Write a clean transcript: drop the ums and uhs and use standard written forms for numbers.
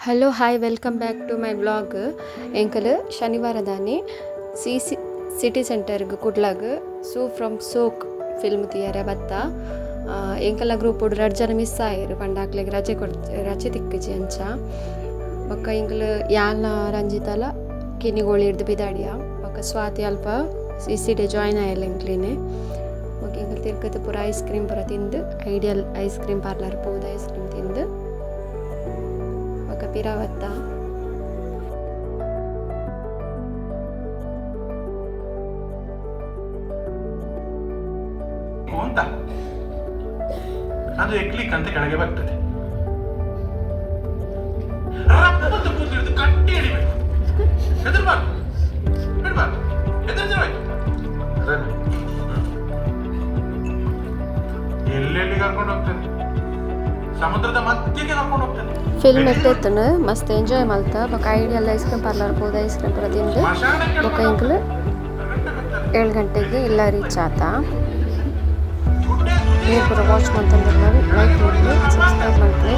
Hello hi welcome back to my blog. ಎಂಕಲ್ ಶನಿವಾರದಾನೆ city ಸೆಂಟರ್ಗೆ ಕುಡ್ಲಾಗ ಸೂ ಫ್ರಮ್ ಸೋಕ್ ಫಿಲ್ಮ್ ತಿಯರೆ ಬತ್ತ ಎಂಕಲ್ಲ ಗ್ರೂಪ್ ರಡ್ ಜನ ಮಿಸ್ ಆಯಿರು ಪಂಡಾಕ್ಲೆಗ್ ರಜೆ ತಿಕ್ಕಜಿ ಅಂಚ ಬೊಕ್ಕ ಎಂಕಲ್ ಯಾನ ರಂಜಿತಲ ಕಿನಿಗೋಳಿ ಹಿಡ್ದು ಬಿದಾಡಿಯ ಬೊಕ್ಕ ಸ್ವಾತಿ ಅಲ್ಪ ಸಿಡೆ ಜಾಯ್ನ್ ಆಯಲ್ಲ ಎಂಕ್ಲಿನೇ ಬೊಕ್ಕ ಎಂಕಲ್ ತಿರ್ಗದ ಪೂರ ಐಸ್ ಕ್ರೀಮ್ ಪೂರ ತಿಂದು ಐಡಿಯಲ್ ಐಸ್ ಕ್ರೀಮ್ ಪಾರ್ಲರ್ ಪೋದು ಐಸ್ ಕ್ರೀಮ್ ತಿಂದು ಪಿರಾವತ್ತ ಅಂತ ಅದು ಎಕ್ಲಿಕ್ ಅಂತ ಕೆಳಗೆ ಬರ್ತದೆ. ಕಟ್ಟಿ ಹಿಡಿಬೇಕು, ಹೆದರ್ಬಾರ್ದು, ಬಿಡ್ಬಾರ್ದು, ಹೆದರ್ದಿರ್ಬೇಕು. ಎಲ್ಲೆಲ್ಲಿ ಕರ್ಕೊಂಡು ಹೋಗ್ತಾನೆ, ಸಮುದ್ರದ ಮಧ್ಯಕ್ಕೆ ಕರ್ಕೊಂಡು ಹೋಗ್ತಾನೆ. ಫಿಲ್ಮ್ ಎಟ್ಟೆತ್ತನು ಮಸ್ತ್ ಎಂಜಾಯ್ ಮಲ್ತ ಬೊಕ್ಕ ಐಡಿಯಲ್ ಐಸ್ ಕ್ರೀಮ್ ಪಾರ್ಲರ್ ಹೋದ ಐಸ್ ಕ್ರೀಮ್ ಪೂರ ತಿಂದು ಬೊಕ್ಕ ಎಂಕಲ್ 7 ಗಂಟೆಗೆ ಇಲ್ಲ ರೀಚ್ ಆತ. ನೀವು ಪೂರ ವಾಚ್ ಮಾಡ್ತಂದ್ರೆ ಲೈಕ್ ಮಾಡಿ ಸಬ್ಸ್ಕ್ರೈಬ್ ಮಾಡ್ತೀನಿ.